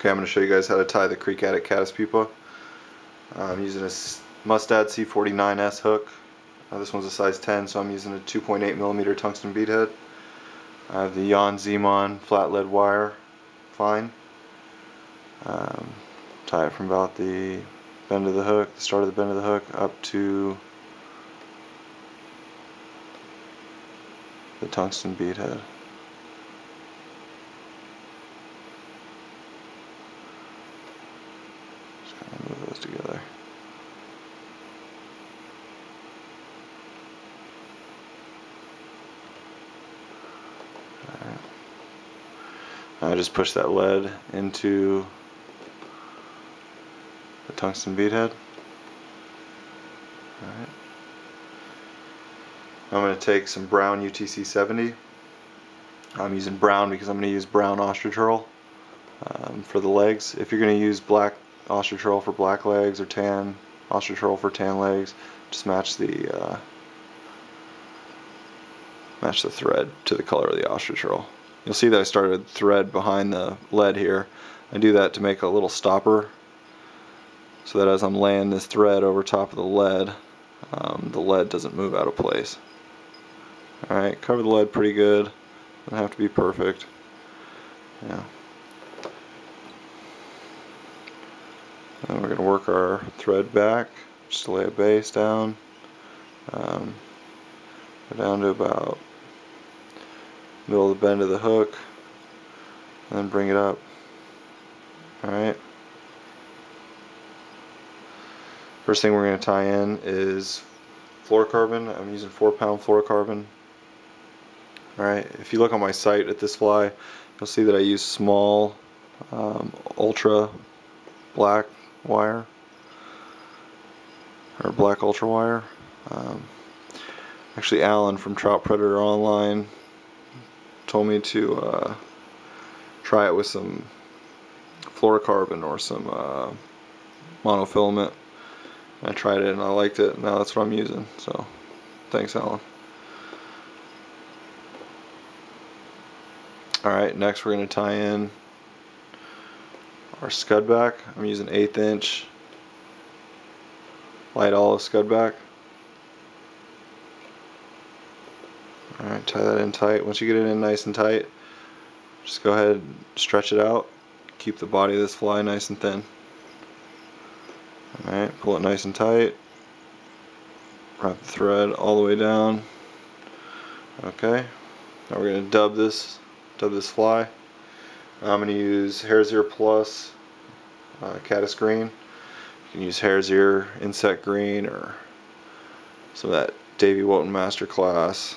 Okay, I'm going to show you guys how to tie the Creek Addict Caddis Pupae. I'm using a Mustad C49S hook. This one's a size 10, so I'm using a 2.8mm tungsten bead head. I have the Yon Zemon flat lead wire, fine. Tie it from about the bend of the hook, the start of the bend of the hook, up to the tungsten bead head. Just kind of move those together. Alright. I just push that lead into the tungsten bead head. Alright. I'm going to take some brown UTC 70. I'm using brown because I'm going to use brown ostrich roll for the legs. If you're going to use black ostrich roll for black legs or tan ostrich roll for tan legs, just match the thread to the color of the ostrich roll. You'll see that I started thread behind the lead here. I do that to make a little stopper so that as I'm laying this thread over top of the lead doesn't move out of place. Alright, cover the lead pretty good. Doesn't have to be perfect. Yeah. And we're going to work our thread back, just to lay a base down. Go down to about middle of the bend of the hook, and then bring it up. Alright. First thing we're going to tie in is fluorocarbon. I'm using 4-pound fluorocarbon. Alright, if you look on my site at this fly, you'll see that I use small ultra black wire, or black ultra wire. Actually, Alan from Trout Predator Online told me to try it with some fluorocarbon or some monofilament. I tried it and I liked it. Now that's what I'm using. So, thanks, Alan. Alright, next we're going to tie in our scud back. I'm using 1/8 inch light olive scud back. Alright, tie that in tight. Once you get it in nice and tight, just go ahead and stretch it out. Keep the body of this fly nice and thin. Alright, pull it nice and tight. Wrap the thread all the way down. Okay, now we're going to dub this fly. I'm going to use Hare's Ear Plus Caddis Green. You can use Hare's Ear Insect Green or some of that Davy Wotton Masterclass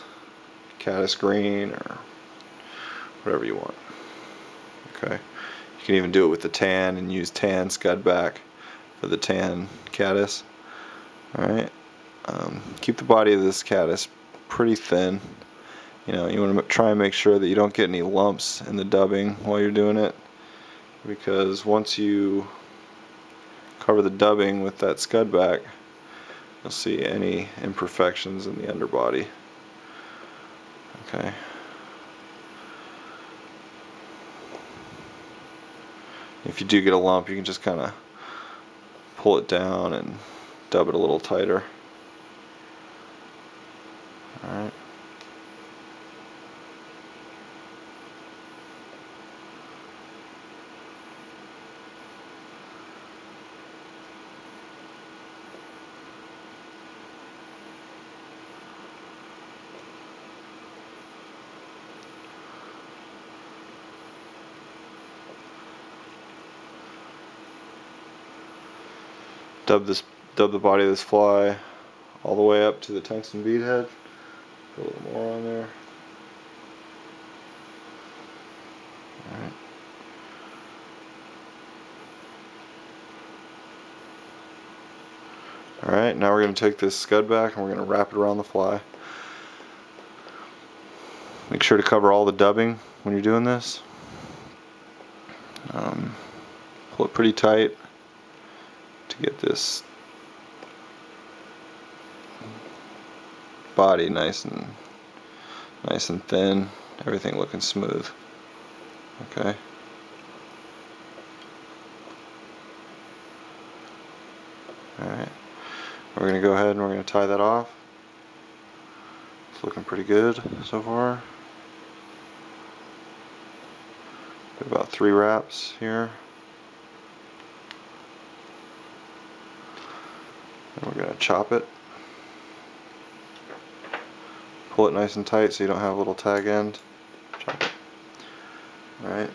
Caddis Green or whatever you want. Okay, you can even do it with the tan and use tan scud back for the tan caddis. Alright, keep the body of this caddis pretty thin. You know, you want to try and make sure that you don't get any lumps in the dubbing while you're doing it, because once you cover the dubbing with that scud back, you'll see any imperfections in the underbody. Okay. If you do get a lump, you can just kind of pull it down and dub it a little tighter. Alright. Dub the body of this fly all the way up to the tungsten bead head. Put a little more on there. Alright. Alright, now we're going to take this scud back and we're going to wrap it around the fly. Make sure to cover all the dubbing when you're doing this. Pull it pretty tight to get this body nice and thin, everything looking smooth. Okay. Alright, we're going to go ahead and we're going to tie that off. It's looking pretty good so far. About 3 wraps here. And we're going to chop it. Pull it nice and tight so you don't have a little tag end. Chop it. Alright.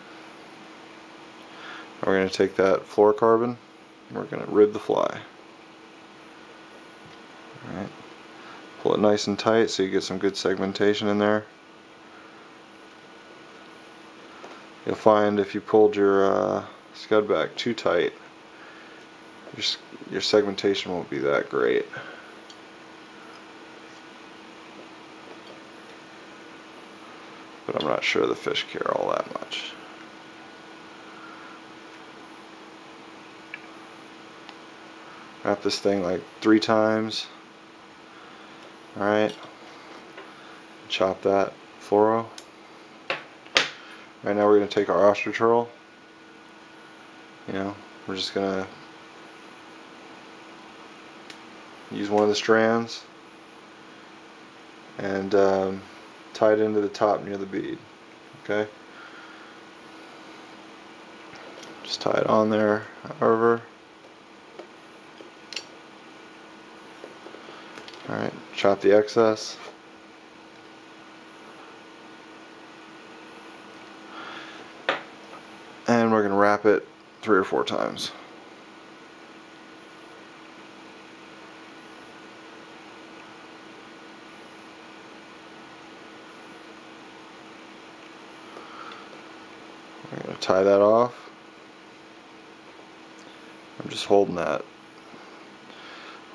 We're going to take that fluorocarbon and we're going to rib the fly. Alright. Pull it nice and tight so you get some good segmentation in there. You'll find if you pulled your scud back too tight, your segmentation won't be that great. But I'm not sure the fish care all that much. Wrap this thing like 3 times. Alright. Chop that fluoro. Right now we're going to take our ostrich roll. We're just going to use one of the strands and tie it into the top near the bead. Okay? Just tie it on there, however. Alright, chop the excess. And we're going to wrap it 3 or 4 times. We're going to tie that off. I'm just holding that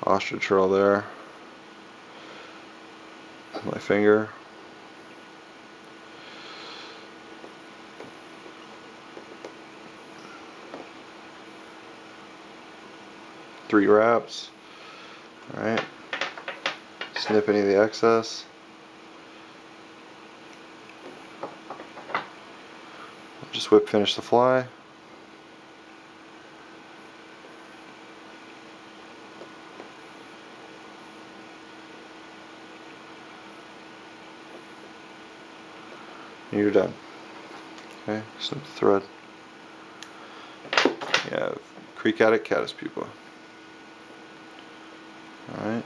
ostrich roll there with my finger. Three wraps. Alright. Snip any of the excess. Just whip finish the fly. And you're done. Okay, snip the thread. You have Creek Addict Caddis Pupae. Alright.